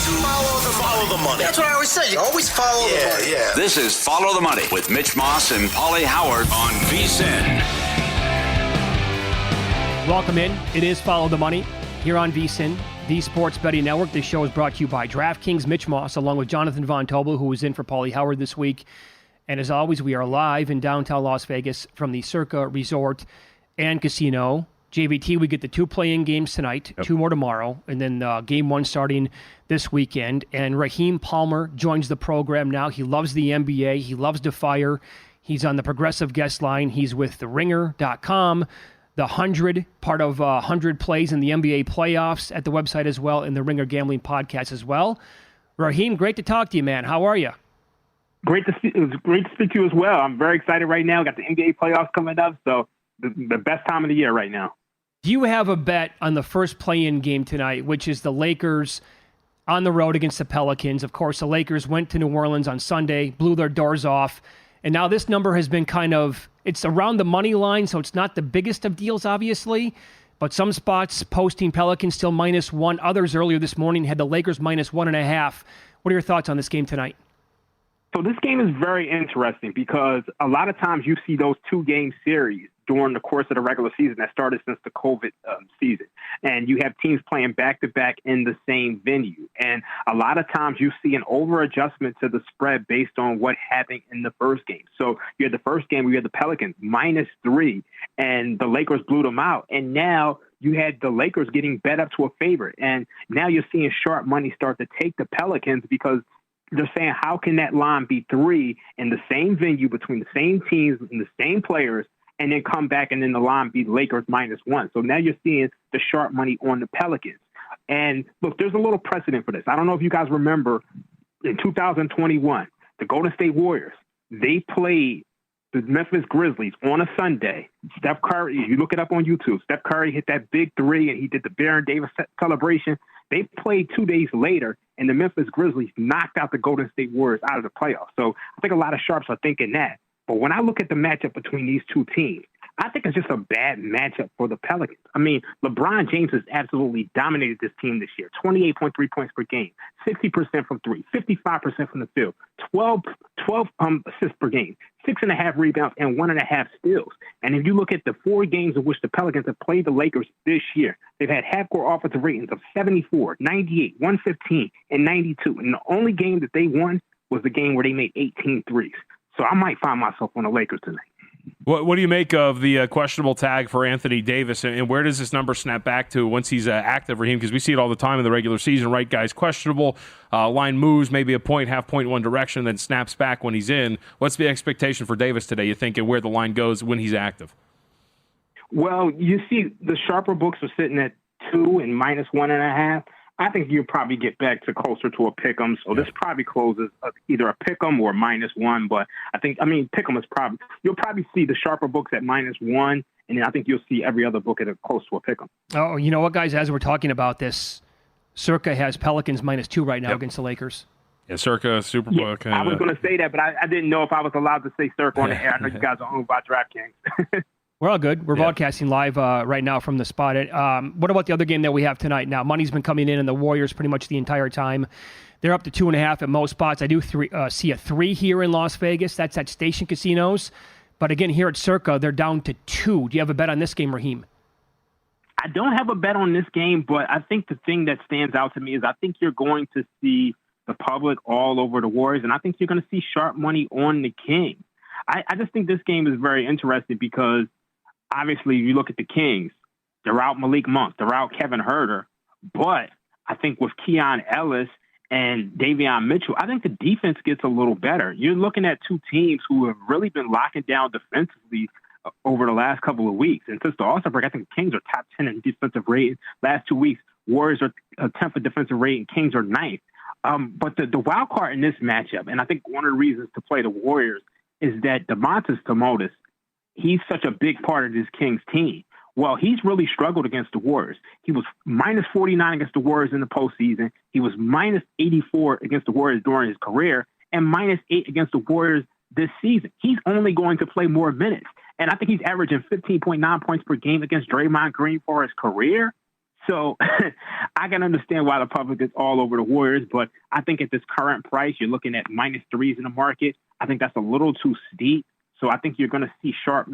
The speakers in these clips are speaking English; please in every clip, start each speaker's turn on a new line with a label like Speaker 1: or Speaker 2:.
Speaker 1: Follow the money.
Speaker 2: That's what I always say. You always follow the money.
Speaker 1: Yeah.
Speaker 3: This is Follow the Money with Mitch Moss and Paulie Howard on VSiN.
Speaker 4: Welcome in. It is Follow the Money here on VSiN, the Sports Betting Network. This show is brought to you by DraftKings. Mitch Moss, along with Jonathan Von Tobel, who is in for Paulie Howard this week. And as always, we are live in downtown Las Vegas from the Circa Resort and Casino. JVT, we get the two play-in games tonight, two more tomorrow, and then game one starting this weekend. And Raheem Palmer joins the program now. He loves the NBA. He loves to fire. He's on the Progressive Guest Line. He's with TheRinger.com, the 100, part of 100 plays in the NBA playoffs at the website as well, and the Ringer Gambling Podcast as well. Raheem, great to talk to you, man. How are you?
Speaker 5: It was great to speak to you as well. I'm very excited right now. Got the NBA playoffs coming up, so the best time of the year right now.
Speaker 4: Do you have a bet on the first play-in game tonight, which is the Lakers on the road against the Pelicans? Of course, the Lakers went to New Orleans on Sunday, blew their doors off, and now this number has been it's around the money line, so it's not the biggest of deals, obviously, but some spots posting Pelicans still -1. Others earlier this morning had the Lakers -1.5. What are your thoughts on this game tonight?
Speaker 5: So this game is very interesting because a lot of times you see those two-game series during the course of the regular season that started since the COVID season. And you have teams playing back-to-back in the same venue. And a lot of times you see an over-adjustment to the spread based on what happened in the first game. So you had the first game where you had the Pelicans -3, and the Lakers blew them out. And now you had the Lakers getting bet up to a favorite. And now you're seeing sharp money start to take the Pelicans because they're saying, how can that line be 3 in the same venue between the same teams and the same players, and then come back and then the line be Lakers -1. So now you're seeing the sharp money on the Pelicans. And look, there's a little precedent for this. I don't know if you guys remember in 2021, the Golden State Warriors, they played the Memphis Grizzlies on a Sunday. Steph Curry, you look it up on YouTube, Steph Curry hit that big 3 and he did the Baron Davis celebration. They played 2 days later, and the Memphis Grizzlies knocked out the Golden State Warriors out of the playoffs. So I think a lot of sharps are thinking that. But when I look at the matchup between these two teams, I think it's just a bad matchup for the Pelicans. I mean, LeBron James has absolutely dominated this team this year. 28.3 points per game, 60% from 3, 55% from the field, 12 assists per game, 6.5 rebounds, and 1.5 steals. And if you look at the 4 games in which the Pelicans have played the Lakers this year, they've had half-court offensive ratings of 74, 98, 115, and 92. And the only game that they won was the game where they made 18 threes. So I might find myself on the Lakers tonight.
Speaker 6: What do you make of the questionable tag for Anthony Davis, and where does this number snap back to once he's active for him? Because we see it all the time in the regular season, right? Guys questionable, line moves maybe a point, half point one direction, then snaps back when he's in. What's the expectation for Davis today, you think, and where the line goes when he's active?
Speaker 5: Well, you see the sharper books are sitting at 2 and -1.5. I think you'll probably get back to closer to a pick'em. So this probably closes either a pick'em or -1. But pick'em is you'll probably see the sharper books at -1. And then I think you'll see every other book at close to a pick'em.
Speaker 4: Oh, you know what, guys, as we're talking about this, Circa has Pelicans -2 right now against the Lakers.
Speaker 6: Yeah, Circa, Superbook.
Speaker 5: I was going to say that, but I didn't know if I was allowed to say Circa on the air. I know you guys are owned by DraftKings.
Speaker 4: We're all good. We're broadcasting live right now from the spot. What about the other game that we have tonight? Now, money's been coming in, and the Warriors pretty much the entire time. They're up to 2.5 at most spots. I do see a 3 here in Las Vegas. That's at Station Casinos. But again, here at Circa, they're down to 2. Do you have a bet on this game, Raheem?
Speaker 5: I don't have a bet on this game, but I think the thing that stands out to me is I think you're going to see the public all over the Warriors, and I think you're going to see sharp money on the Kings. I just think this game is very interesting because obviously, you look at the Kings, they're out Malik Monk, they're out Kevin Huerter, but I think with Keon Ellis and Davion Mitchell, I think the defense gets a little better. You're looking at two teams who have really been locking down defensively over the last couple of weeks. And since the All-Star break, I think the Kings are top 10 in defensive rating. Last 2 weeks, Warriors are 10th in defensive rating, Kings are 9th. But the wild card in this matchup, and I think one of the reasons to play the Warriors, is that Domantas Sabonis, he's such a big part of this Kings team. Well, he's really struggled against the Warriors. He was -49 against the Warriors in the postseason. He was -84 against the Warriors during his career and -8 against the Warriors this season. He's only going to play more minutes. And I think he's averaging 15.9 points per game against Draymond Green for his career. So I can understand why the public is all over the Warriors, but I think at this current price, you're looking at -3s in the market. I think that's a little too steep. So I think you're going to see sharp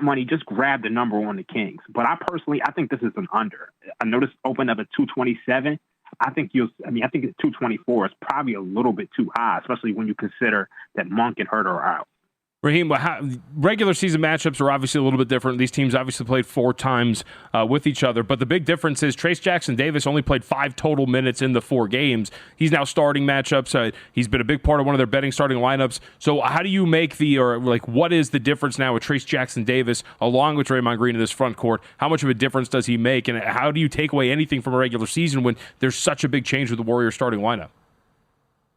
Speaker 5: money just grab the number on the Kings. But I think this is an under. I noticed open up at 227. I think at 224 is probably a little bit too high, especially when you consider that Monk and Herter are out.
Speaker 6: Raheem, regular season matchups are obviously a little bit different. These teams obviously played 4 times with each other, but the big difference is Trayce Jackson-Davis only played 5 total minutes in the 4 games. He's now starting matchups. He's been a big part of one of their betting starting lineups. So how do you make what is the difference now with Trayce Jackson-Davis along with Draymond Green in this front court? How much of a difference does he make, and how do you take away anything from a regular season when there's such a big change with the Warriors starting lineup?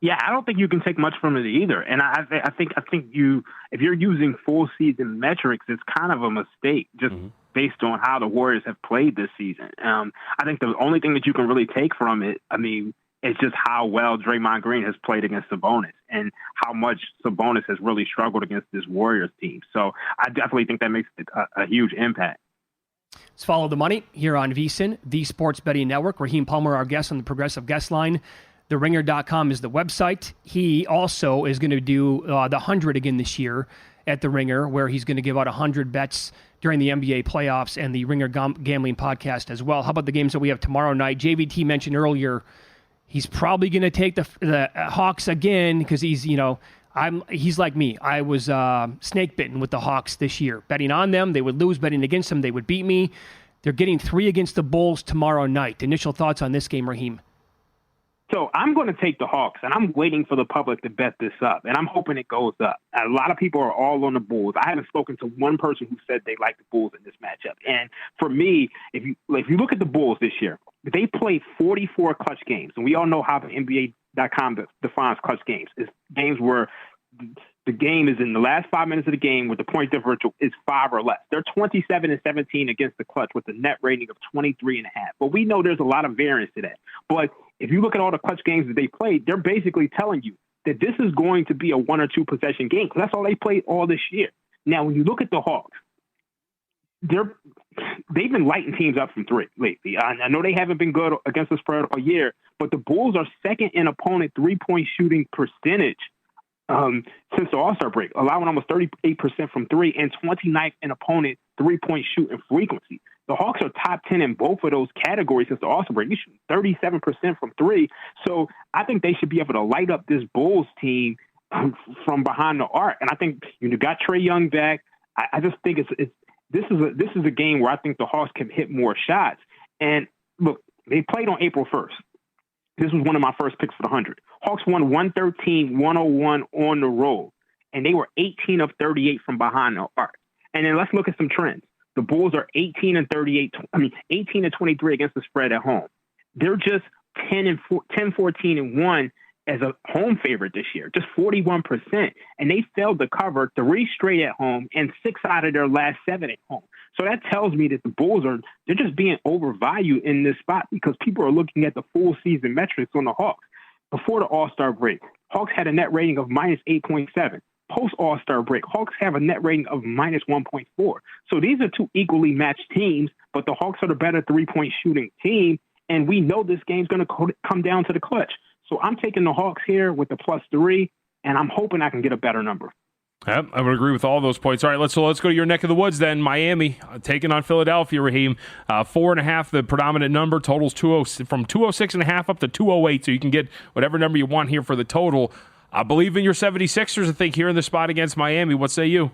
Speaker 5: Yeah, I don't think you can take much from it either. And I think if you're using full season metrics, it's kind of a mistake just based on how the Warriors have played this season. I think the only thing that you can really take from it, is just how well Draymond Green has played against Sabonis and how much Sabonis has really struggled against this Warriors team. So I definitely think that makes it a huge impact.
Speaker 4: Let's follow the money here on VSiN, the Sports Betting Network. Raheem Palmer, our guest on the Progressive Guest Line. TheRinger.com is the website. He also is going to do the 100 again this year at The Ringer, where he's going to give out 100 bets during the NBA playoffs and the Ringer Gambling Podcast as well. How about the games that we have tomorrow night? JVT mentioned earlier he's probably going to take the Hawks again because he's like me. I was snake bitten with the Hawks this year. Betting on them, they would lose. Betting against them, they would beat me. They're getting 3 against the Bulls tomorrow night. Initial thoughts on this game, Raheem?
Speaker 5: So I'm going to take the Hawks, and I'm waiting for the public to bet this up, and I'm hoping it goes up. A lot of people are all on the Bulls. I haven't spoken to one person who said they like the Bulls in this matchup. And for me, if you look at the Bulls this year, they played 44 clutch games, and we all know how the NBA.com defines clutch games. It's games where the game is in the last 5 minutes of the game where the point differential is 5 or less. They're 27-17 against the clutch with a net rating of 23.5. But we know there's a lot of variance to that. But if you look at all the clutch games that they played, they're basically telling you that this is going to be a 1 or 2 possession game because that's all they played all this year. Now, when you look at the Hawks, they've been lighting teams up from 3 lately. I know they haven't been good against the spread all year, but the Bulls are second in opponent 3-point shooting percentage since the All-Star break, allowing almost 38% from 3 and 29th in opponent 3-point shooting frequency. The Hawks are top 10 in both of those categories since the All-Star break. You shoot 37% from 3. So I think they should be able to light up this Bulls team from behind the arc. And I think you got Trae Young back. I just think this is a game where I think the Hawks can hit more shots. And look, they played on April 1st. This was one of my first picks for the 100. Hawks won 113-101 on the road, and they were 18 of 38 from behind the arc. And then let's look at some trends. The Bulls are 18 and 23 against the spread at home. They're just 10-14-1 as a home favorite this year, just 41%. And they failed to cover 3 straight at home and 6 out of their last 7 at home. So that tells me that the Bulls they're just being overvalued in this spot because people are looking at the full season metrics on the Hawks. Before the All-Star break, Hawks had a net rating of -8.7. Post All-Star break, Hawks have a net rating of -1.4. So these are 2 equally matched teams, but the Hawks are the better 3-point shooting team. And we know this game's going to come down to the clutch. So I'm taking the Hawks here with the +3, and I'm hoping I can get a better number.
Speaker 6: Yep, I would agree with all those points. All right, let's go to your neck of the woods then. Miami taking on Philadelphia, Raheem. 4.5, the predominant number. Totals from 206.5 up to 208, so you can get whatever number you want here for the total. I believe in your 76ers, I think, here in the spot against Miami. What say you?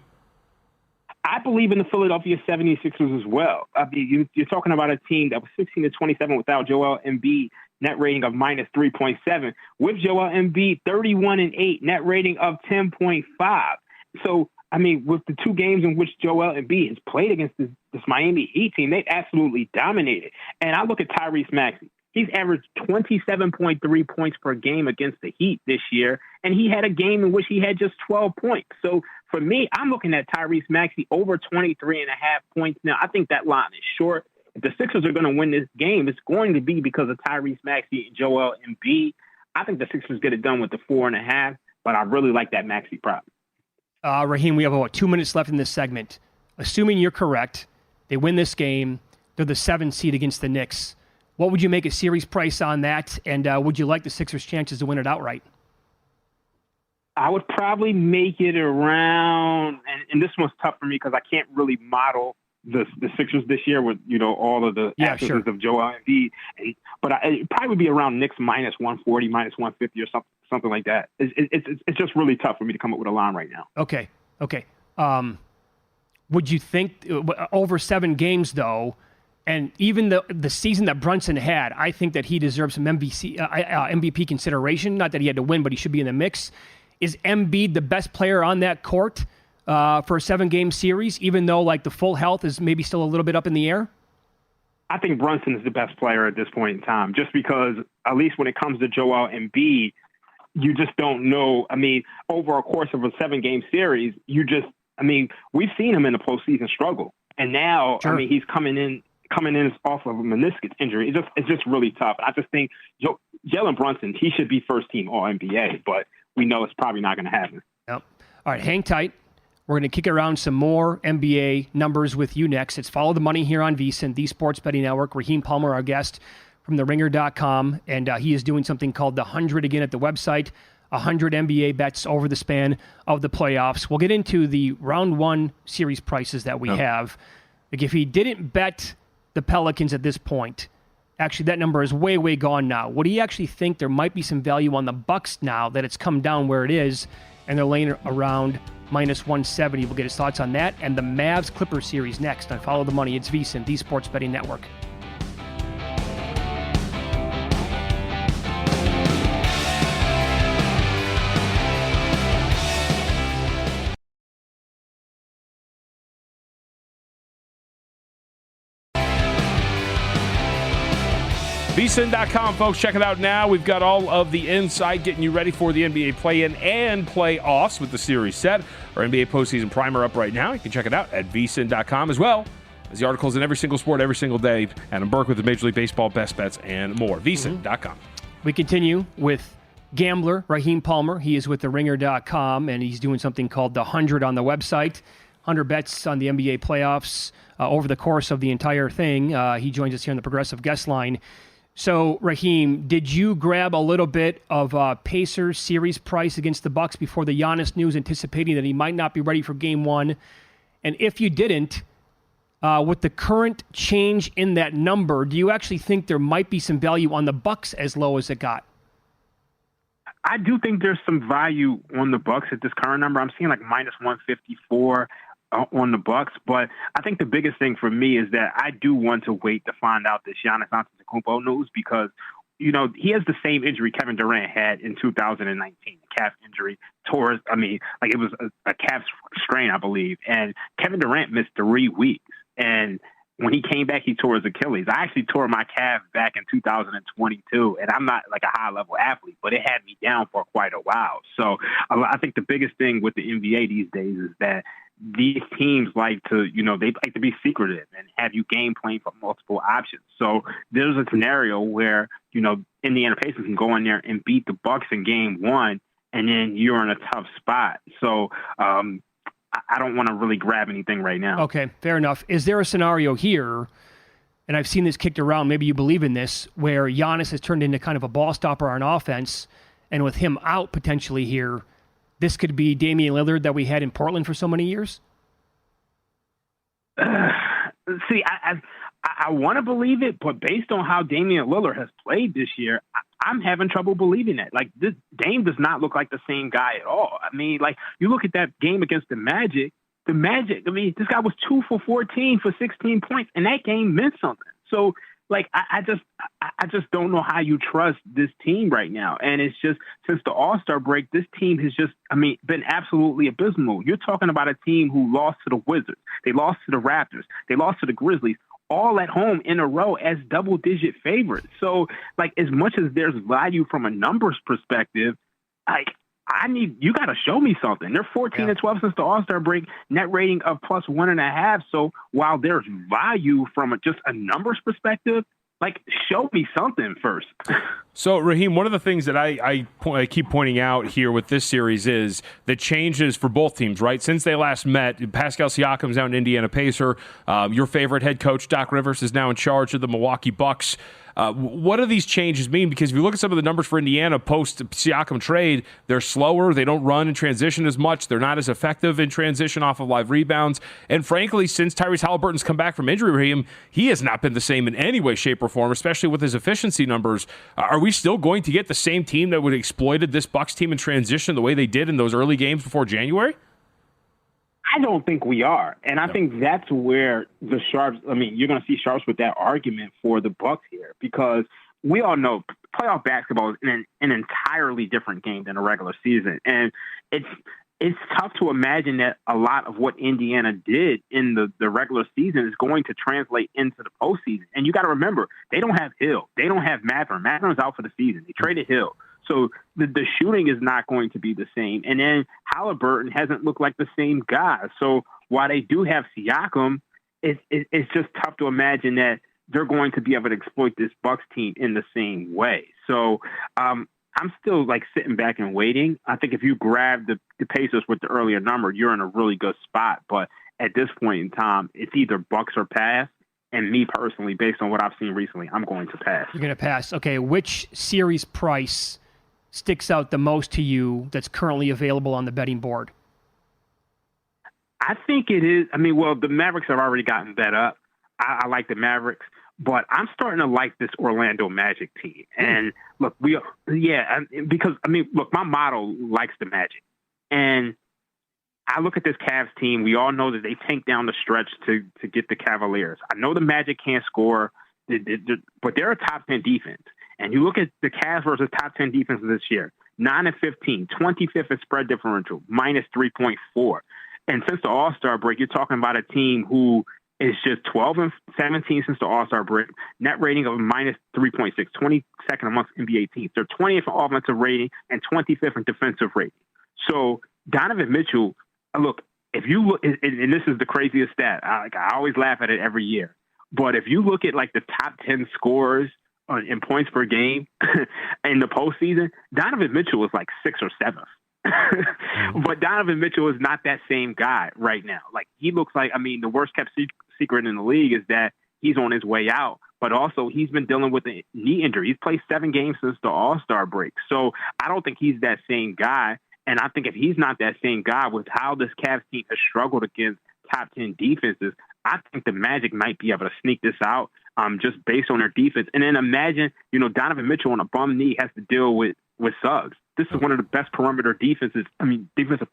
Speaker 5: I believe in the Philadelphia 76ers as well. I mean, you're talking about a team that was 16-27 without Joel Embiid, net rating of -3.7. With Joel Embiid, 31-8, net rating of 10.5. So, I mean, with the 2 games in which Joel Embiid has played against this Miami Heat team, they've absolutely dominated. And I look at Tyrese Maxey. He's averaged 27.3 points per game against the Heat this year, and he had a game in which he had just 12 points. So for me, I'm looking at Tyrese Maxey over 23.5 points. Now, I think that line is short. If the Sixers are going to win this game, it's going to be because of Tyrese Maxey and Joel Embiid. I think the Sixers get it done with the 4.5, but I really like that Maxey prop.
Speaker 4: Raheem, we have about 2 minutes left in this segment. Assuming you're correct, they win this game, They're the 7 seed against the Knicks. What would you make a series price on that? And would you like the Sixers' chances to win it outright?
Speaker 5: I would probably make it around, and this one's tough for me because I can't really model the Sixers this year with, all of the absences of Joel Embiid. But it probably would be around Knicks minus 140, minus 150 or something like that. It's just really tough for me to come up with a line right now.
Speaker 4: Okay. Would you think over 7 games, though, and even the season that Brunson had, I think that he deserves some MVP consideration. Not that he had to win, but he should be in the mix. Is Embiid the best player on that court for a 7-game series, even though the full health is maybe still a little bit up in the air?
Speaker 5: I think Brunson is the best player at this point in time, just because at least when it comes to Joel Embiid, you just don't know. I mean, over a course of a 7-game series, we've seen him in the postseason struggle. And now,
Speaker 4: sure.
Speaker 5: He's coming in off of a meniscus injury. It's just really tough. I just think Jalen Brunson, he should be first team All-NBA, but we know it's probably not going to happen.
Speaker 4: Yep. All right, hang tight. We're going to kick around some more NBA numbers with you next. It's Follow the Money here on VSiN, the Sports Betting Network. Raheem Palmer, our guest from theringer.com, and he is doing something called the 100 again at the website. 100 NBA bets over the span of the playoffs. We'll get into the round 1 series prices that we have. If he didn't bet the Pelicans at this point, actually that number is way, way gone now. Would he actually think there might be some value on the Bucks now that it's come down where it is and they're laying around minus 170? We'll get his thoughts on that and the Mavs-Clippers series next on Follow the Money. It's VSiN, the Sports Betting Network.
Speaker 6: VSiN.com, folks. Check it out now. We've got all of the insight getting you ready for the NBA play-in and playoffs with the series set. Our NBA postseason primer up right now. You can check it out at VSiN.com, as well as the articles in every single sport, every single day. Adam Burke with the Major League Baseball best bets and more. VSiN.com.
Speaker 4: We continue with gambler Raheem Palmer. He is with theringer.com, and he's doing something called the 100 on the website. 100 bets on the NBA playoffs over the course of the entire thing. He joins us here on the Progressive Guest Line. So, Raheem, did you grab a little bit of Pacers series price against the Bucks before the Giannis news, anticipating that he might not be ready for Game 1? And if you didn't, with the current change in that number, do you actually think there might be some value on the Bucks as low as it got?
Speaker 5: I do think there's some value on the Bucks at this current number. I'm seeing minus 154 on the Bucks, but I think the biggest thing for me is that I do want to wait to find out this Giannis Antetokounmpo news because, he has the same injury Kevin Durant had in 2019, calf injury, it was a calf strain, I believe, and Kevin Durant missed 3 weeks, and when he came back, he tore his Achilles. I actually tore my calf back in 2022, and I'm not a high-level athlete, but it had me down for quite a while. So I think the biggest thing with the NBA these days is that these teams like to, they like to be secretive and have you game playing for multiple options. So there's a scenario where, Indiana Pacers can go in there and beat the Bucks in Game 1, and then you're in a tough spot. So I don't want to really grab anything right now.
Speaker 4: Okay, fair enough. Is there a scenario here, and I've seen this kicked around, maybe you believe in this, where Giannis has turned into kind of a ball stopper on offense, and with him out potentially here, this could be Damian Lillard that we had in Portland for so many years?
Speaker 5: See, I want to believe it, but based on how Damian Lillard has played this year, I'm having trouble believing that. This Dame does not look like the same guy at all. You look at that game against the Magic, this guy was 2 for 14 for 16 points, and that game meant something. So, I just don't know how you trust this team right now. And it's just, since the All-Star break, this team has just, been absolutely abysmal. You're talking about a team who lost to the Wizards. They lost to the Raptors. They lost to the Grizzlies, all at home in a row as double-digit favorites. So, as much as there's value from a numbers perspective, you got to show me something. They're 14 and 12 since the All-Star break, net rating of plus 1.5. So while there's value from just a numbers perspective, like, show me something first.
Speaker 6: So, Raheem, one of the things that I keep pointing out here with this series is the changes for both teams, right? Since they last met, Pascal Siakam's out in Indiana Pacer. Your favorite head coach, Doc Rivers, is now in charge of the Milwaukee Bucks. What do these changes mean? Because if you look at some of the numbers for Indiana post-Siakam trade, they're slower. They don't run in transition as much. They're not as effective in transition off of live rebounds. And frankly, since Tyrese Halliburton's come back from injury, Raheem, he has not been the same in any way, shape, or form, especially with his efficiency numbers. Are we still going to get the same team that would have exploited this Bucks team in transition the way they did in those early games before January?
Speaker 5: I don't think we are. And I think that's where the Sharps, you're going to see Sharps with that argument for the Bucks here, because we all know playoff basketball is an entirely different game than a regular season. And it's tough to imagine that a lot of what Indiana did in the regular season is going to translate into the postseason. And you got to remember, they don't have Hill. They don't have Mathurin. Mathurin's out for the season. They traded Hill. So the shooting is not going to be the same. And then Halliburton hasn't looked like the same guy. So while they do have Siakam, it's just tough to imagine that they're going to be able to exploit this Bucks team in the same way. So I'm still like sitting back and waiting. I think if you grab the Pacers with the earlier number, you're in a really good spot. But at this point in time, it's either Bucks or pass. And me personally, based on what I've seen recently, I'm going to pass.
Speaker 4: You're going to pass. Okay, which series price sticks out the most to you that's currently available on the betting board?
Speaker 5: I think it is. The Mavericks have already gotten bet up. I like the Mavericks, but I'm starting to like this Orlando Magic team. And look, because my model likes the Magic. And I look at this Cavs team. We all know that they tank down the stretch to get the Cavaliers. I know the Magic can't score, but they're a top 10 defense. And you look at the Cavs versus top 10 defenses this year, 9-15, 25th in spread differential, minus 3.4. And since the All-Star break, you're talking about a team who is just 12-17 since the All-Star break, net rating of minus 3.6, 22nd amongst NBA teams. They're 20th in offensive rating and 25th in defensive rating. So Donovan Mitchell, look, if you look, and this is the craziest stat, I always laugh at it every year, but if you look at like the top 10 scorers in points per game in the postseason, Donovan Mitchell is like 6th or 7th. But Donovan Mitchell is not that same guy right now. Like, he looks like, the worst kept secret in the league is that he's on his way out, but also he's been dealing with a knee injury. He's played 7 games since the All-Star break. So I don't think he's that same guy. And I think if he's not that same guy, with how this Cavs team has struggled against top 10 defenses, I think the Magic might be able to sneak this out just based on their defense. And then imagine, Donovan Mitchell on a bum knee has to deal with Suggs. This is one of the best perimeter defensive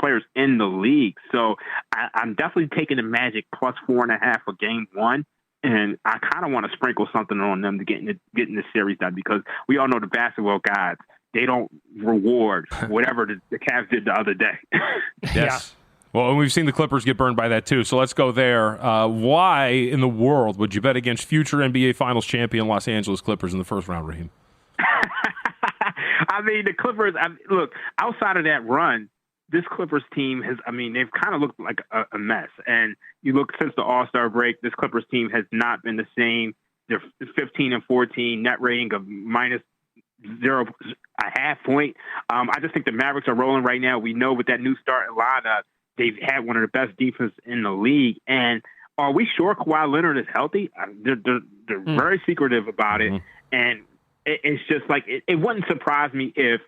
Speaker 5: players in the league. So I'm definitely taking the Magic plus 4.5 for game one. And I kind of want to sprinkle something on them to get in the series done, because we all know the basketball gods, they don't reward whatever the Cavs did the other day.
Speaker 6: Yes.
Speaker 4: Yeah.
Speaker 6: Well, and we've seen the Clippers get burned by that too. So let's go there. Why in the world would you bet against future NBA Finals champion Los Angeles Clippers in the first round, Raheem?
Speaker 5: The Clippers, look, outside of that run, this Clippers team has, they've kind of looked like a mess. And you look since the All-Star break, this Clippers team has not been the same. They're 15-14, net rating of minus 0.5 point. I just think the Mavericks are rolling right now. We know with that new start lineup, they've had one of the best defense in the league. And are we sure Kawhi Leonard is healthy? They're very secretive about it. And it's just like, it wouldn't surprise me if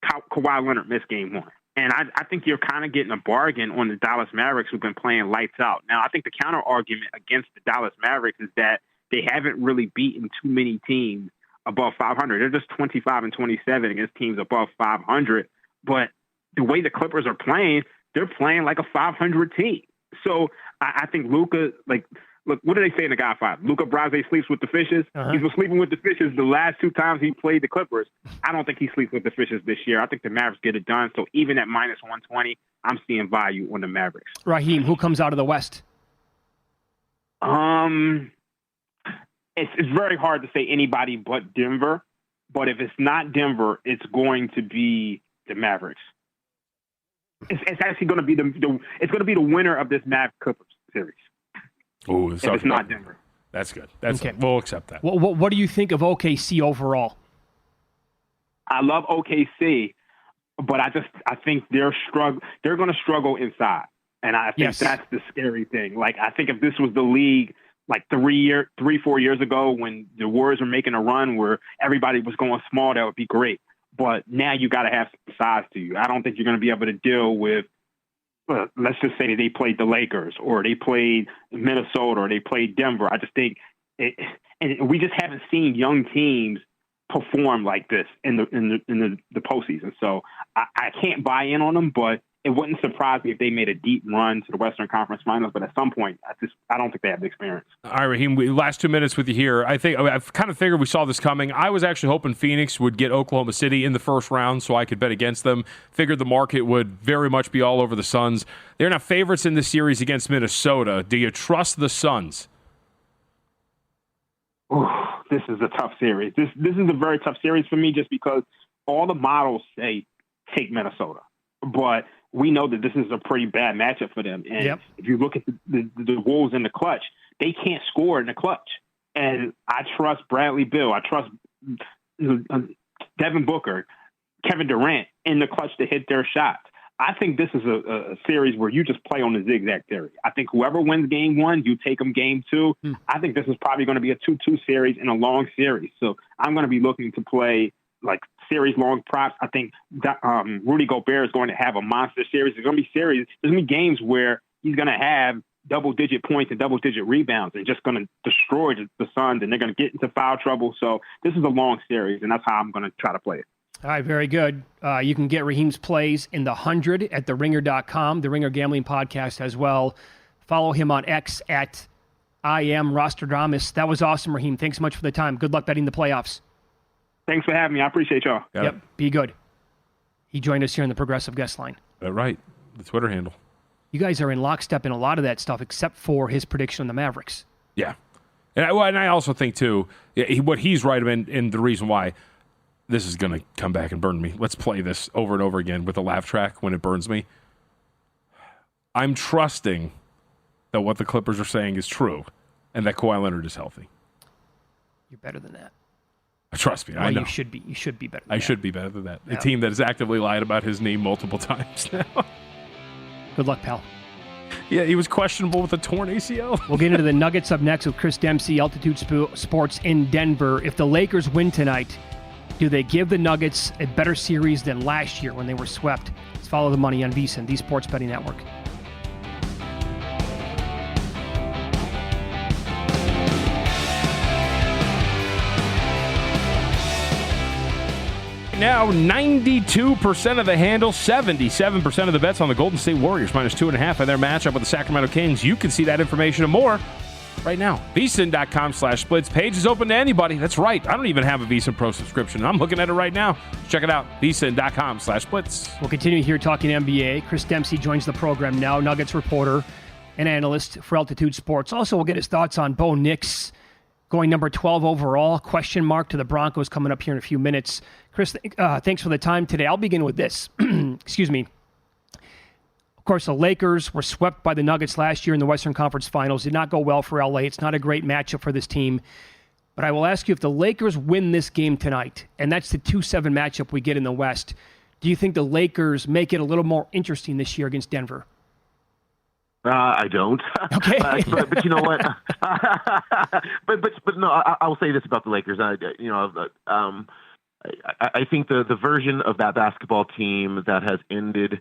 Speaker 5: Kawhi Leonard missed game one. And I think you're kind of getting a bargain on the Dallas Mavericks, who've been playing lights out. Now, I think the counter argument against the Dallas Mavericks is that they haven't really beaten too many teams above 500. They're just 25-27 against teams above 500. But the way the Clippers are playing, they're playing like a 500 team. So I think Luka, look, what do they say in The Godfather? Luka Brasi sleeps with the fishes. He's been sleeping with the fishes the last 2 times he played the Clippers. I don't think he sleeps with the fishes this year. I think the Mavericks get it done. So even at minus 120, I'm seeing value on the Mavericks.
Speaker 4: Raheem, who comes out of the West?
Speaker 5: It's very hard to say anybody but Denver. But if it's not Denver, it's going to be the Mavericks. It's actually going to be the winner of this Clippers series.
Speaker 6: Oh,
Speaker 5: if it's not Denver.
Speaker 6: That's good. That's
Speaker 4: okay.
Speaker 6: We'll accept that.
Speaker 4: What do you think of OKC overall?
Speaker 5: I love OKC, but I think they're going to struggle inside. And I think that's the scary thing. Like, I think if this was the league like 4 years ago when the Warriors were making a run where everybody was going small, that would be great. But now you got to have some size to you. I don't think you're going to be able to deal with, let's just say that they played the Lakers or they played Minnesota or they played Denver. I just think and we just haven't seen young teams perform like this in the postseason. So I can't buy in on them, but it wouldn't surprise me if they made a deep run to the Western Conference Finals. But at some point, I don't think they have the experience.
Speaker 6: All right, Raheem, last 2 minutes with you here. I've kind of figured we saw this coming. I was actually hoping Phoenix would get Oklahoma City in the first round so I could bet against them. Figured the market would very much be all over the Suns. They're now favorites in this series against Minnesota. Do you trust the Suns?
Speaker 5: Ooh, this is a tough series. This is a very tough series for me just because all the models say take Minnesota. But we know that this is a pretty bad matchup for them. And if you look at the Wolves in the clutch, they can't score in the clutch. And I trust Bradley Beal. I trust Devin Booker, Kevin Durant in the clutch to hit their shots. I think this is a series where you just play on the zigzag theory. I think whoever wins game one, you take them game two. I think this is probably going to be a 2-2 series in a long series. So I'm going to be looking to play like series-long props. I think that, Rudy Gobert is going to have a monster series. There's going to be series. There's going to be games where he's going to have double-digit points and double-digit rebounds and just going to destroy the Suns, and they're going to get into foul trouble. So this is a long series, and that's how I'm going to try to play it.
Speaker 4: All right, very good. You can get Raheem's plays in the 100 at theringer.com, the Ringer Gambling Podcast as well. Follow him on X at IamRostradamus. That was awesome, Raheem. Thanks so much for the time. Good luck betting the playoffs.
Speaker 5: Thanks for having me. I appreciate y'all.
Speaker 4: Yep, be good. He joined us here in the Progressive Guest Line.
Speaker 6: Right, the Twitter handle.
Speaker 4: You guys are in lockstep in a lot of that stuff except for his prediction on the Mavericks.
Speaker 6: Yeah. And I also think, too, what he's right and the reason why this is going to come back and burn me. Let's play this over and over again with a laugh track when it burns me. I'm trusting that what the Clippers are saying is true and that Kawhi Leonard is healthy.
Speaker 4: You're better than that.
Speaker 6: Trust me,
Speaker 4: well,
Speaker 6: I know.
Speaker 4: You should be better than that.
Speaker 6: I should be better than that.
Speaker 4: Yeah.
Speaker 6: A team that has actively lied about his knee multiple times now.
Speaker 4: Good luck, pal.
Speaker 6: Yeah, he was questionable with a torn ACL.
Speaker 4: We'll get into the Nuggets up next with Chris Dempsey, Altitude Sports in Denver. If the Lakers win tonight, do they give the Nuggets a better series than last year when they were swept? Let's follow the money on VSiN, the Sports Betting Network.
Speaker 6: Now, 92% of the handle, 77% of the bets on the Golden State Warriors, minus 2.5 in their matchup with the Sacramento Kings. You can see that information and more right now. VSiN.com/splits. Page is open to anybody. That's right. I don't even have a VSiN Pro subscription. I'm looking at it right now. Check it out. VSiN.com/splits.
Speaker 4: We'll continue here talking NBA. Chris Dempsey joins the program now, Nuggets reporter and analyst for Altitude Sports. Also, we'll get his thoughts on Bo Nix going number 12 overall, question mark to the Broncos coming up here in a few minutes. Chris, thanks for the time today. I'll begin with this. Excuse me. Of course, the Lakers were swept by the Nuggets last year in the Western Conference Finals. Did not go well for LA. It's not a great matchup for this team. But I will ask you, if the Lakers win this game tonight, and that's the 2-7 matchup we get in the West, do you think the Lakers make it a little more interesting this year against Denver?
Speaker 1: I don't.
Speaker 4: Okay.
Speaker 1: But you know what? but no, I will say this about the Lakers. I think the version of that basketball team that has ended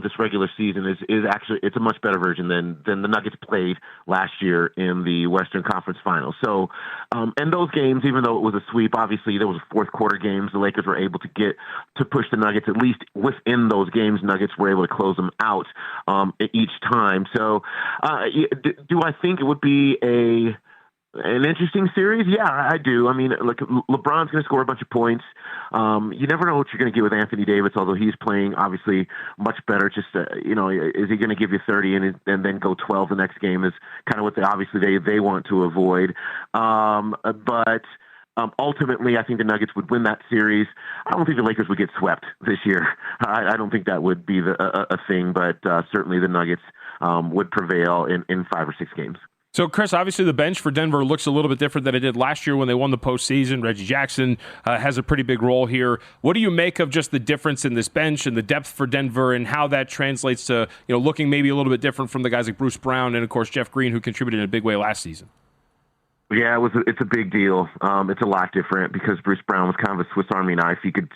Speaker 1: this regular season is actually, it's a much better version than the Nuggets played last year in the Western Conference Finals. So, and those games, even though it was a sweep, obviously there was fourth quarter games. The Lakers were able to push the Nuggets, at least within those games. Nuggets were able to close them out each time. So, do I think it would be an interesting series? Yeah, I do. I mean, look, LeBron's going to score a bunch of points. You never know what you're going to get with Anthony Davis, although he's playing obviously much better. Just, is he going to give you 30 and then go 12 the next game is kind of what they want to avoid. But ultimately, I think the Nuggets would win that series. I don't think the Lakers would get swept this year. I don't think that would be a thing, but certainly the Nuggets would prevail in 5 or 6 games.
Speaker 6: So, Chris, obviously the bench for Denver looks a little bit different than it did last year when they won the postseason. Reggie Jackson has a pretty big role here. What do you make of just the difference in this bench and the depth for Denver and how that translates to looking maybe a little bit different from the guys like Bruce Brown and, of course, Jeff Green, who contributed in a big way last season?
Speaker 1: Yeah, it's a big deal. It's a lot different because Bruce Brown was kind of a Swiss Army knife. He could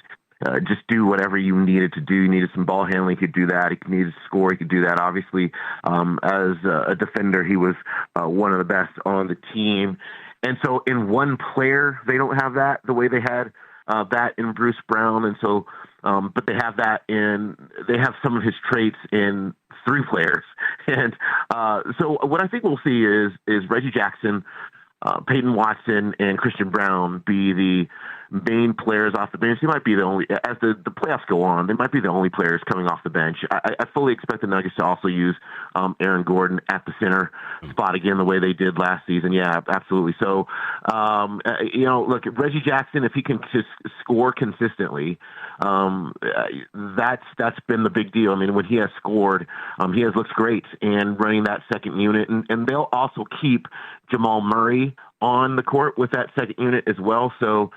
Speaker 1: just do whatever you needed to do. You needed some ball handling, he could do that. He needed to score, he could do that. Obviously, as a defender, he was one of the best on the team. And so in one player, they don't have that the way they had that in Bruce Brown. And so, but they have they have some of his traits in three players. And so what I think we'll see is Reggie Jackson, Peyton Watson, and Christian Brown be the main players off the bench. He might be the only, as the playoffs go on, they might be the only players coming off the bench. I fully expect the Nuggets to also use Aaron Gordon at the center spot again, the way they did last season. Yeah, absolutely. So, look, Reggie Jackson, if he can just score consistently, that's been the big deal. I mean, when he has scored, he has looked great and running that second unit, and they'll also keep Jamal Murray on the court with that second unit as well. So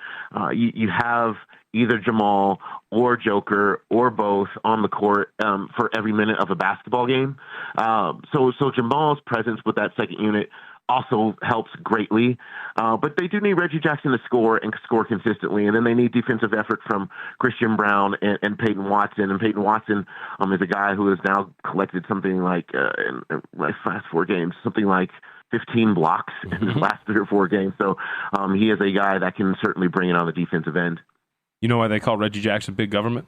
Speaker 1: you have either Jamal or Joker or both on the court for every minute of a basketball game. So Jamal's presence with that second unit also helps greatly. But they do need Reggie Jackson to score and score consistently. And then they need defensive effort from Christian Brown and Peyton Watson. And Peyton Watson is a guy who has now collected something like, in my last 4 games, something like 15 blocks in his last 3 or 4 games. So he is a guy that can certainly bring it on the defensive end.
Speaker 6: You know why they call Reggie Jackson big government,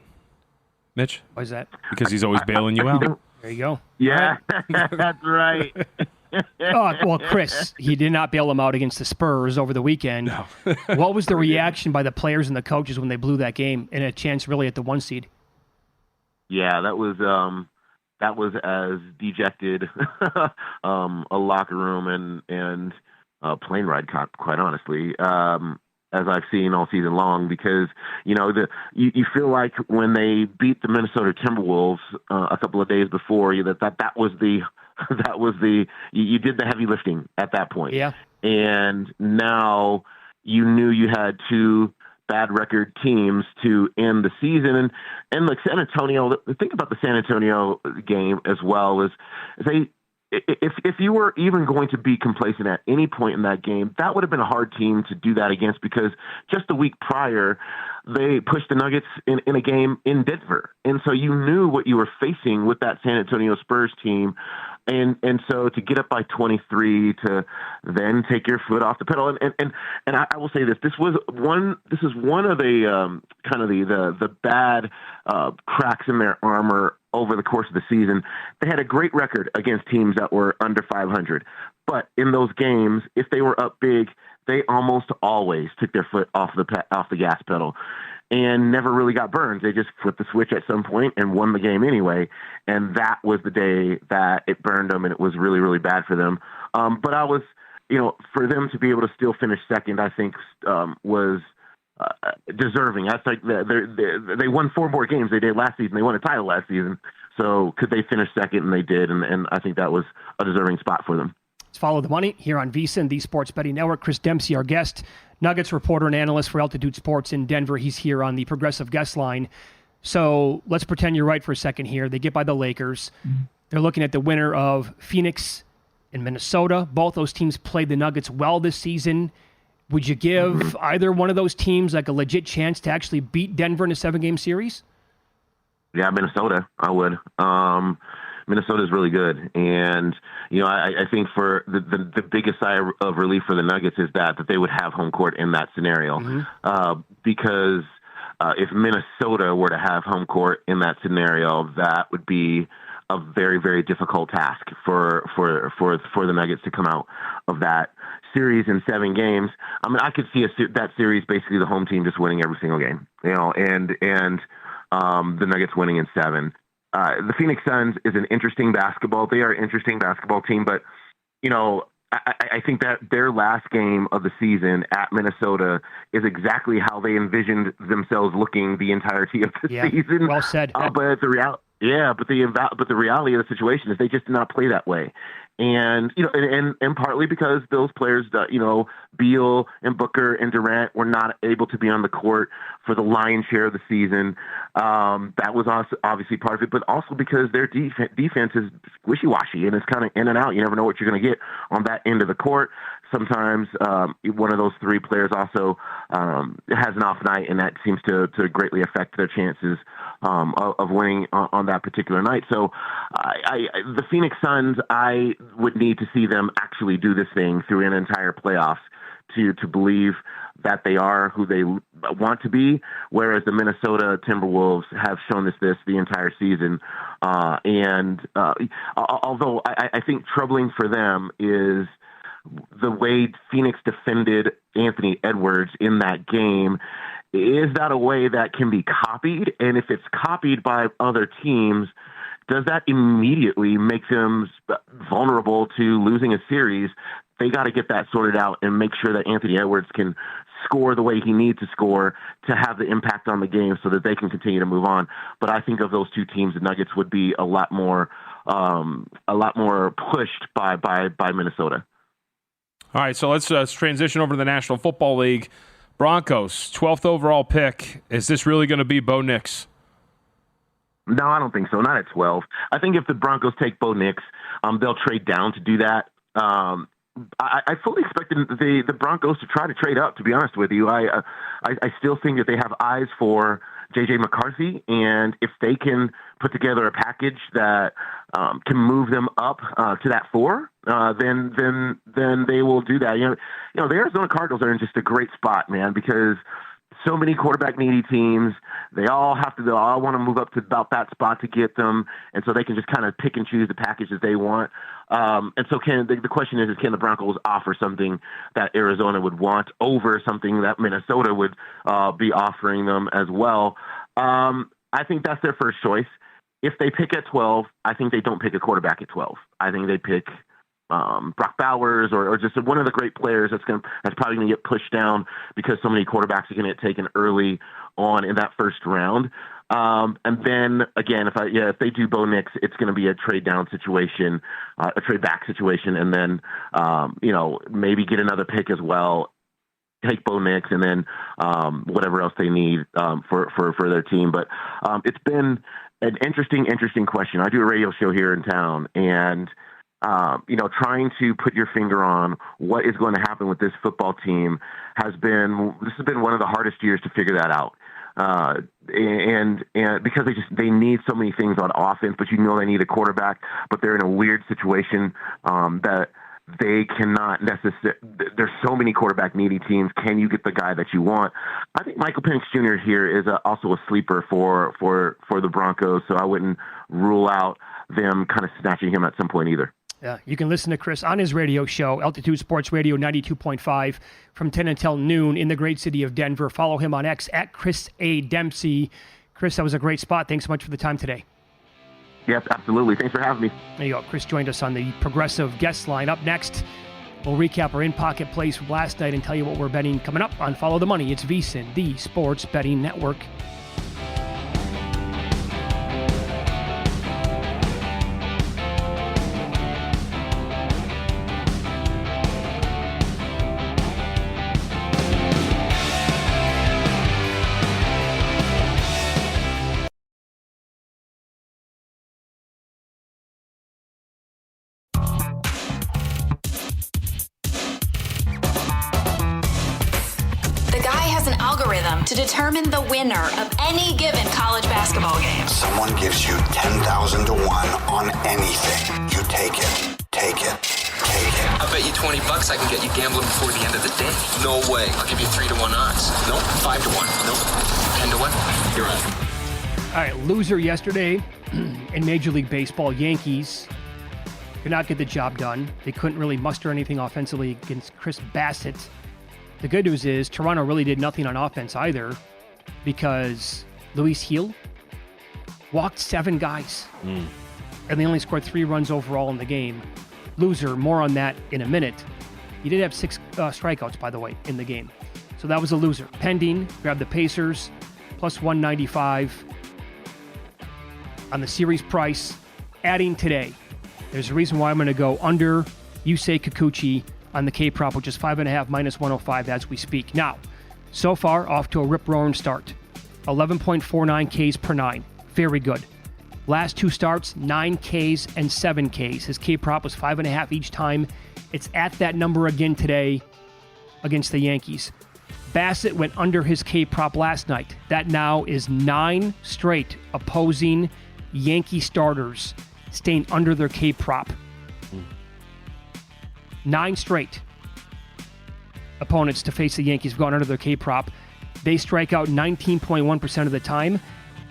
Speaker 6: Mitch?
Speaker 4: Why is that?
Speaker 6: Because he's always bailing you out.
Speaker 4: There you go.
Speaker 1: Yeah, that's right.
Speaker 4: Well, Chris, he did not bail him out against the Spurs over the weekend.
Speaker 6: No.
Speaker 4: What was the reaction by the players and the coaches when they blew that game and a chance really at the 1 seed?
Speaker 1: Yeah, that was as dejected a locker room and plane ride, quite honestly, as I've seen all season long. Because you feel like when they beat the Minnesota Timberwolves a couple of days before, that was the you did the heavy lifting at that point.
Speaker 4: Yeah, and
Speaker 1: now you knew you had 2 bad record teams to end the season. And like San Antonio, the thing about the San Antonio game as well is if you were even going to be complacent at any point in that game, that would have been a hard team to do that against, because just a week prior, they pushed the Nuggets in a game in Denver. And so you knew what you were facing with that San Antonio Spurs team. And so to get up by 23, to then take your foot off the pedal, and I will say this: this is one of the kind of the bad cracks in their armor over the course of the season. They had a great record against teams that were under 500, but in those games, if they were up big, they almost always took their foot off the gas pedal and never really got burned. They just flipped the switch at some point and won the game anyway. And that was the day that it burned them, and it was really, really bad for them. But I was, for them to be able to still finish second, I think was deserving. I think they won 4 more games they did last season. They won a title last season. So could they finish second? And they did. And I think that was a deserving spot for them.
Speaker 4: Let's follow the money here on VSiN, the Sports Betting Network. Chris Dempsey, our guest, Nuggets reporter and analyst for Altitude Sports in Denver. He's here on the Progressive Guest Line. So let's pretend you're right for a second here. They get by the Lakers. They're looking at the winner of Phoenix and Minnesota. Both those teams played the Nuggets well this season. Would you give either one of those teams like a legit chance to actually beat Denver in a 7-game series?
Speaker 1: Yeah, Minnesota, I would. Minnesota is really good. And, I think for the biggest sigh of relief for the Nuggets is that they would have home court in that scenario. Because if Minnesota were to have home court in that scenario, that would be a very, very difficult task for the Nuggets to come out of that series in 7 games. I mean, I could see that series basically the home team just winning every single game, and the Nuggets winning in 7. The Phoenix Suns is an interesting basketball. They are an interesting basketball team, but I think that their last game of the season at Minnesota is exactly how they envisioned themselves looking the entirety of the season.
Speaker 4: Well said.
Speaker 1: But the reality of the situation is they just did not play that way. And, and partly because those players, Beal and Booker and Durant were not able to be on the court for the lion's share of the season. That was also obviously part of it, but also because their defense is wishy-washy and it's kind of in and out. You never know what you're going to get on that end of the court. Sometimes one of those three players also has an off night, and that seems to greatly affect their chances of winning on that particular night. So the Phoenix Suns, I would need to see them actually do this thing through an entire playoffs to believe that they are who they want to be, whereas the Minnesota Timberwolves have shown this the entire season. Although I think troubling for them is the way Phoenix defended Anthony Edwards in that game. Is that a way that can be copied? And if it's copied by other teams, does that immediately make them vulnerable to losing a series? They got to get that sorted out and make sure that Anthony Edwards can score the way he needs to score to have the impact on the game so that they can continue to move on. But I think of those two teams, the Nuggets would be a lot more pushed by Minnesota.
Speaker 6: All right, so let's transition over to the National Football League. Broncos, 12th overall pick. Is this really going to be Bo Nix?
Speaker 1: No, I don't think so. Not at 12. I think if the Broncos take Bo Nix, they'll trade down to do that. I fully expected the Broncos to try to trade up, to be honest with you. I still think that they have eyes for J.J. McCarthy, and if they can put together a package that can move them up to that 4, then they will do that. You know, the Arizona Cardinals are in just a great spot, man, because so many quarterback needy teams, they all want to move up to about that spot to get them, and so they can just kind of pick and choose the packages they want. And so the question is can the Broncos offer something that Arizona would want over something that Minnesota would be offering them as well? I think that's their first choice. If they pick at 12, I think they don't pick a quarterback at 12. I think they pick Brock Bowers or just one of the great players that's probably going to get pushed down because so many quarterbacks are going to get taken early on in that first round. And then again, if they do Bo Nix, it's going to be a trade down situation, a trade back situation, and then maybe get another pick as well. Take Bo Nix and then whatever else they need for their team. But it's been an interesting question. I do a radio show here in town, and trying to put your finger on what is going to happen with this football team has been one of the hardest years to figure that out. And because they need so many things on offense, but they need a quarterback, but they're in a weird situation that they cannot necessarily. There's so many quarterback needy teams. Can you get the guy that you want? I think Michael Penix Jr. here is also a sleeper for the Broncos, so I wouldn't rule out them kind of snatching him at some point either.
Speaker 4: Yeah, you can listen to Chris on his radio show, Altitude Sports Radio 92.5 from 10 until noon in the great city of Denver. Follow him on X at Chris A. Dempsey. Chris, that was a great spot. Thanks so much for the time today.
Speaker 1: Yes, absolutely. Thanks for having me.
Speaker 4: There you go. Chris joined us on the Progressive guest line. Up next, we'll recap our in-pocket plays from last night and tell you what we're betting coming up on Follow the Money. It's VSiN, the Sports Betting Network.
Speaker 7: To determine the winner of any given college basketball game.
Speaker 2: Someone gives you 10,000 to 1 on anything. You take it. Take it. Take it.
Speaker 8: I bet you $20 I can get you gambling before the end of the day. No way. I'll give you 3-1 odds. Nope. 5-1. Nope. 10-1. You're on.
Speaker 4: All right, loser yesterday in Major League Baseball. Yankees could not get the job done. They couldn't really muster anything offensively against Chris Bassett. The good news is Toronto really did nothing on offense either because Luis Gil walked 7 guys. And they only scored 3 runs overall in the game. Loser, more on that in a minute. He did have 6 strikeouts, by the way, in the game. So that was a loser. Pending grabbed the Pacers, plus 195 on the series price. Adding today, There's a reason why I'm going to go under Yusei Kikuchi on the K-prop, which is 5.5 minus 105 as we speak. Now, so far, off to a rip-roaring start. 11.49 Ks per 9. Very good. Last two starts, 9 Ks and 7 Ks. His K-prop was 5.5 each time. It's at that number again today against the Yankees. Bassett went under his K-prop last night. That now is 9 straight opposing Yankee starters staying under their K-prop. 9 straight opponents to face the Yankees have gone under their K-prop. They strike out 19.1% of the time.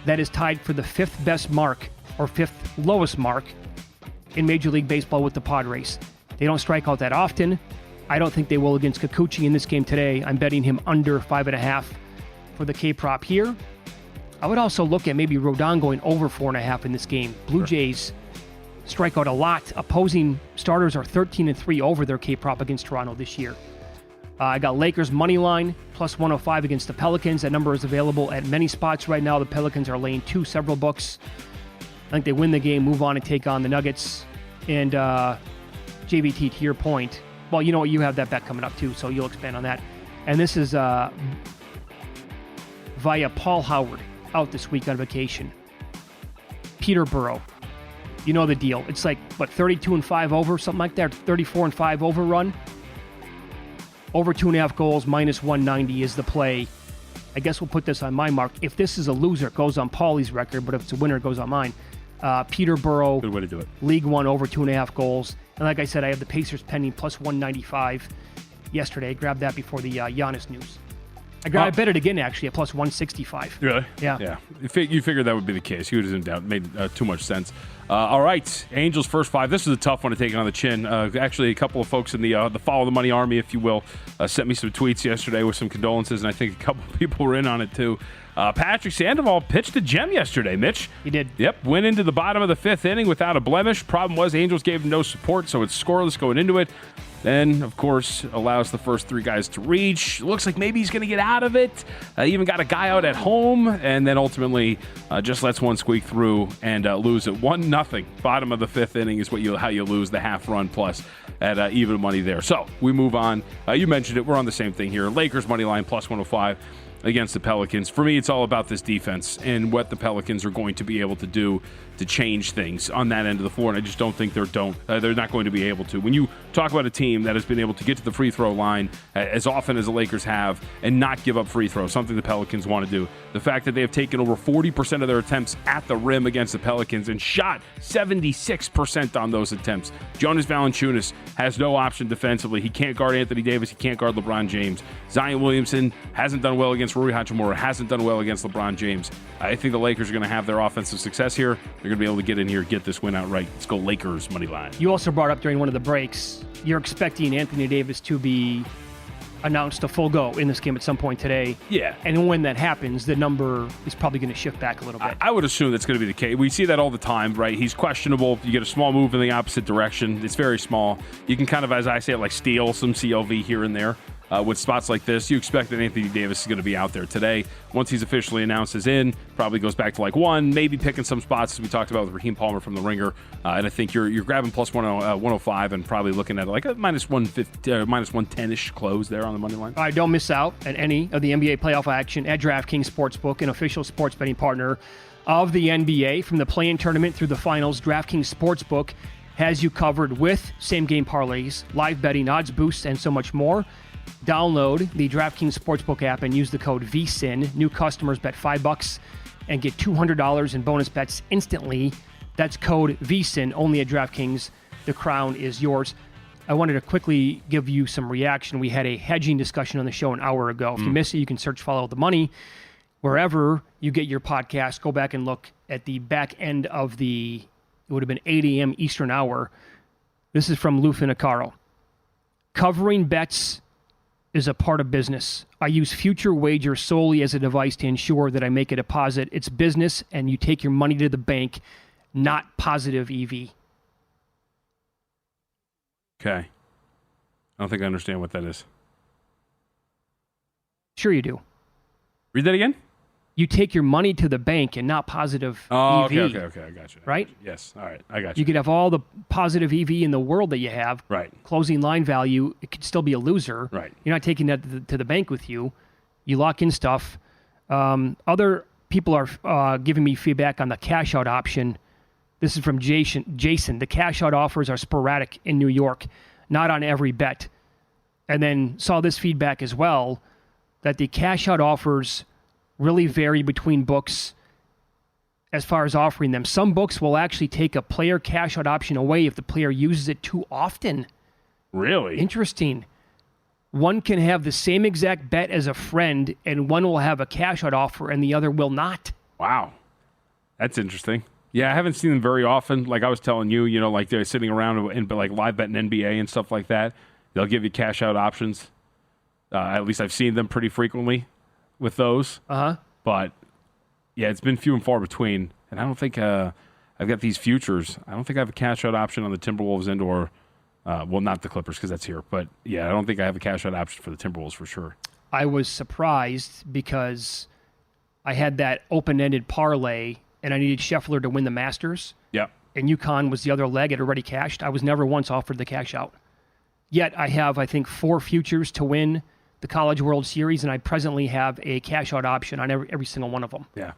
Speaker 4: That is tied for the 5th best mark, or 5th lowest mark, in Major League Baseball with the Padres. They don't strike out that often. I don't think they will against Kikuchi in this game today. I'm betting him under 5.5 for the K-prop here. I would also look at maybe Rodon going over 4.5 in this game. Blue Jays strike out a lot. Opposing starters are 13-3 over their K-prop against Toronto this year. I got Lakers money line plus 105 against the Pelicans. That number is available at many spots right now. The Pelicans are laying 2 several books. I think they win the game, move on and take on the Nuggets. And JVT, to your point, well, you know what? You have that bet coming up too, so you'll expand on that. And this is via Paul Howard, out this week on vacation. Peterborough, you know the deal. It's like, what, 32-5 over, something like that, 34-5 over run. Over 2.5 goals, minus 190 is the play. I guess we'll put this on my mark. If this is a loser, it goes on Paulie's record, but if it's a winner, it goes on mine. Peterborough,
Speaker 6: good way to do it.
Speaker 4: League One over 2.5 goals. And like I said, I have the Pacers pending plus 195 yesterday. I grabbed that before the Giannis news. I bet it again, actually, at plus 165.
Speaker 6: Really?
Speaker 4: Yeah.
Speaker 6: Yeah. You figured that would be the case. You was in doubt. Made too much sense. All right. Angels first 5. This is a tough one to take on the chin. Actually, a couple of folks in the Follow the Money Army, if you will, sent me some tweets yesterday with some condolences, and I think a couple of people were in on it, too. Patrick Sandoval pitched a gem yesterday, Mitch.
Speaker 4: He did.
Speaker 6: Yep. Went into the bottom of the 5th inning without a blemish. Problem was Angels gave him no support, so it's scoreless going into it. Then, of course, allows the first 3 guys to reach. Looks like maybe he's going to get out of it. Even got a guy out at home, and then ultimately just lets one squeak through and lose it 1-0. Bottom of the 5th inning is how you lose the half run plus at even money there. So we move on. You mentioned it. We're on the same thing here. Lakers money line plus 105 against the Pelicans. For me, it's all about this defense and what the Pelicans are going to be able to do to change things on that end of the floor, and I just don't think they're not going to be able to. When you talk about a team that has been able to get to the free throw line as often as the Lakers have and not give up free throws, something the Pelicans want to do, the fact that they have taken over 40% of their attempts at the rim against the Pelicans and shot 76% on those attempts. Jonas Valanciunas has no option defensively. He can't guard Anthony Davis. He can't guard LeBron James. Zion Williamson hasn't done well against Rui Hachimura, hasn't done well against LeBron James. I think the Lakers are going to have their offensive success here. They're going to be able to get in here, get this win outright. Let's go Lakers money line.
Speaker 4: You also brought up during one of the breaks, you're expecting Anthony Davis to be announced a full go in this game at some point today.
Speaker 6: Yeah.
Speaker 4: And when that happens, the number is probably going to shift back a little bit.
Speaker 6: I would assume that's going to be the case. We see that all the time, right? He's questionable. You get a small move in the opposite direction. It's very small. You can kind of, as I say it, like steal some CLV here and there. With spots like this, you expect that Anthony Davis is going to be out there today. Once he's officially announced as in, probably goes back to like 1, maybe picking some spots as we talked about with Raheem Palmer from the Ringer. And I think you're grabbing plus 105 and probably looking at like a minus 150, minus 110-ish close there on the money line.
Speaker 4: All right, don't miss out at any of the NBA playoff action at DraftKings Sportsbook, an official sports betting partner of the NBA. From the play-in tournament through the finals, DraftKings Sportsbook has you covered with same-game parlays, live betting, odds boosts, and so much more. Download the DraftKings Sportsbook app and use the code VSIN. New customers bet $5 and get $200 in bonus bets instantly. That's code VSIN, only at DraftKings. The crown is yours. I wanted to quickly give you some reaction. We had a hedging discussion on the show an hour ago. If you missed it, you can search Follow the Money wherever you get your podcast. Go back and look at the back end of it would have been 8 a.m. Eastern hour. This is from Lou Finicaro. Covering bets is a part of business. I use Future Wager solely as a device to ensure that I make a deposit. It's business, and you take your money to the bank, not positive EV.
Speaker 6: Okay. I don't think I understand what that is.
Speaker 4: Sure you do.
Speaker 6: Read that again?
Speaker 4: you take your money to the bank and not positive EV.
Speaker 6: Okay. I got you.
Speaker 4: Right?
Speaker 6: Yes. All right. I got you.
Speaker 4: You could have all the positive EV in the world that you have.
Speaker 6: Right.
Speaker 4: Closing line value, it could still be a loser.
Speaker 6: Right.
Speaker 4: You're not taking that to the bank with you. You lock in stuff. Other people are giving me feedback on the cash out option. This is from Jason. The cash out offers are sporadic in New York, not on every bet. And then saw this feedback as well, that the cash out offers really vary between books as far as offering them. Some books will actually take a player cash out option away if the player uses it too often.
Speaker 6: Really?
Speaker 4: Interesting. One can have the same exact bet as a friend, and one will have a cash out offer and the other will not.
Speaker 6: Wow. That's interesting. Yeah, I haven't seen them very often. Like I was telling you, like they're sitting around and like live betting NBA and stuff like that. They'll give you cash out options. At least I've seen them pretty frequently with those. But yeah, it's been few and far between. And I don't think I've got these futures. I don't think I have a cash out option on the Timberwolves and/or not the Clippers because that's here. But yeah, I don't think I have a cash out option for the Timberwolves for sure.
Speaker 4: I was surprised because I had that open-ended parlay and I needed Scheffler to win the Masters.
Speaker 6: Yep.
Speaker 4: And UConn was the other leg. It already cashed. I was never once offered the cash out. Yet I have, I think, 4 futures to win the College World Series, and I presently have a cash-out option on every single one of them.
Speaker 6: Yeah.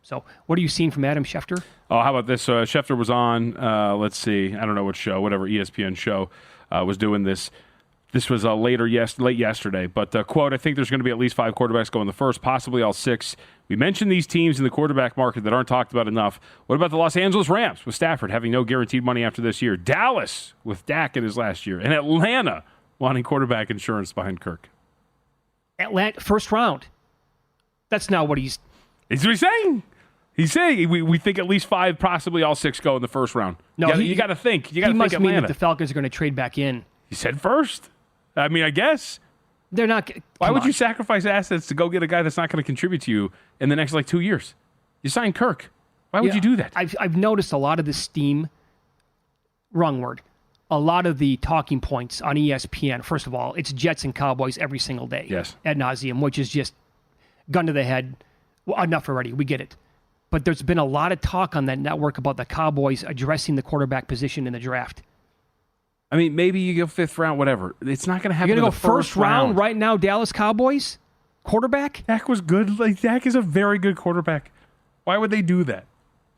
Speaker 4: So what are you seeing from Adam Schefter?
Speaker 6: Oh, how about this? Schefter was on, let's see, I don't know what show, whatever ESPN show was doing this. This was late yesterday, but quote, I think there's going to be at least 5 quarterbacks going the first, possibly all 6. We mentioned these teams in the quarterback market that aren't talked about enough. What about the Los Angeles Rams with Stafford having no guaranteed money after this year? Dallas with Dak in his last year, and Atlanta wanting quarterback insurance behind Kirk.
Speaker 4: Atlanta, first round. That's not what he's...
Speaker 6: Is what he's saying. He's saying we think at least 5, possibly all 6 go in the first round.
Speaker 4: No,
Speaker 6: you got to think. You got to think
Speaker 4: must
Speaker 6: Atlanta.
Speaker 4: mean that the Falcons are going to trade back in.
Speaker 6: He said first. I mean, I guess.
Speaker 4: They're not...
Speaker 6: Why would you sacrifice assets to go get a guy that's not going to contribute to you in the next 2 years? You signed Kirk. Why would you do that?
Speaker 4: I've noticed a lot of the steam... Wrong word. A lot of the talking points on ESPN, first of all, it's Jets and Cowboys every single day.
Speaker 6: Yes.
Speaker 4: Ad nauseum, which is just gun to the head. Well, enough already. We get it. But there's been a lot of talk on that network about the Cowboys addressing the quarterback position in the draft.
Speaker 6: I mean, maybe you go 5th round, whatever. It's not going to happen.
Speaker 4: You're going
Speaker 6: to
Speaker 4: to go first round right now, Dallas Cowboys? Quarterback?
Speaker 6: Dak was good. Dak is a very good quarterback. Why would they do that?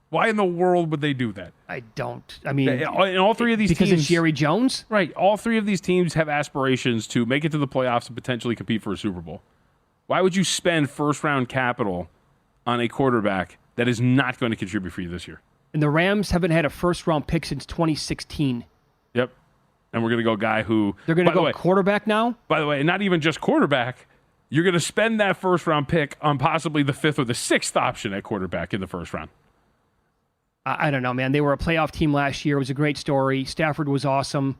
Speaker 6: Why in the world would they do that?
Speaker 4: I don't. I mean,
Speaker 6: in all 3 of these
Speaker 4: because
Speaker 6: teams,
Speaker 4: it's Jerry Jones?
Speaker 6: Right. All 3 of these teams have aspirations to make it to the playoffs and potentially compete for a Super Bowl. Why would you spend first-round capital on a quarterback that is not going to contribute for you this year?
Speaker 4: And the Rams haven't had a first-round pick since 2016.
Speaker 6: Yep. And we're going to go guy who...
Speaker 4: They're going to go quarterback now?
Speaker 6: By the way, not even just quarterback. You're going to spend that first-round pick on possibly the 5th or the 6th option at quarterback in the first round.
Speaker 4: I don't know, man. They were a playoff team last year. It was a great story. Stafford was awesome.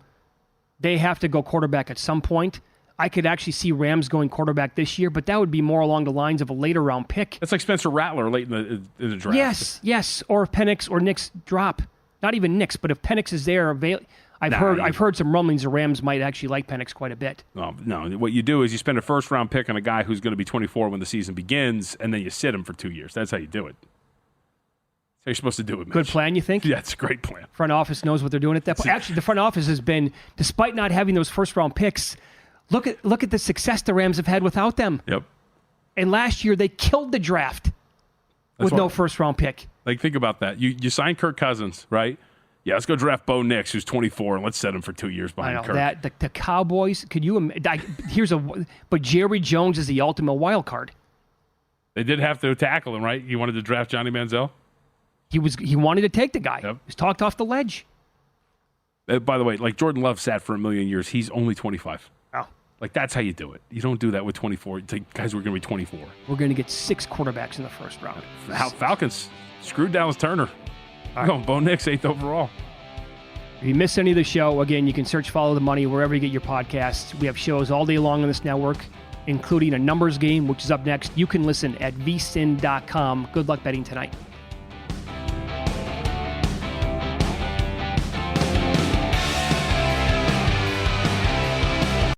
Speaker 4: They have to go quarterback at some point. I could actually see Rams going quarterback this year, but that would be more along the lines of a later round pick.
Speaker 6: That's like Spencer Rattler late in the draft.
Speaker 4: Yes. Or if Penix or Nix drop. Not even Nix, but if Penix is there, I've heard some rumblings the Rams might actually like Penix quite a bit.
Speaker 6: No. What you do is you spend a first-round pick on a guy who's going to be 24 when the season begins, and then you sit him for 2 years. That's how you do it. That's how you're supposed to do it, Mitch.
Speaker 4: Good plan, you think?
Speaker 6: Yeah, it's a great plan.
Speaker 4: Front office knows what they're doing at that point. Actually, the front office has been, despite not having those first-round picks, look at the success the Rams have had without them.
Speaker 6: Yep.
Speaker 4: And last year, they killed the draft with no first-round pick.
Speaker 6: Like, think about that. You signed Kirk Cousins, right? Yeah, let's go draft Bo Nix, who's 24, and let's set him for 2 years behind Kirk.
Speaker 4: That the Cowboys, could you but Jerry Jones is the ultimate wild card.
Speaker 6: They did have to tackle him, right? You wanted to draft Johnny Manziel?
Speaker 4: He wanted to take the guy.
Speaker 6: Yep.
Speaker 4: He was talked off the ledge.
Speaker 6: By the way, like Jordan Love sat for 1,000,000 years. He's only 25.
Speaker 4: Oh.
Speaker 6: Like, that's how you do it. You don't do that with 24. It's like guys who are going to be 24.
Speaker 4: We're going to get 6 quarterbacks in the first round.
Speaker 6: Falcons screwed Dallas Turner. I'm going Bo Nix 8th overall.
Speaker 4: If you miss any of the show, again, you can search Follow the Money wherever you get your podcasts. We have shows all day long on this network, including a numbers game, which is up next. You can listen at vsin.com. Good luck betting tonight.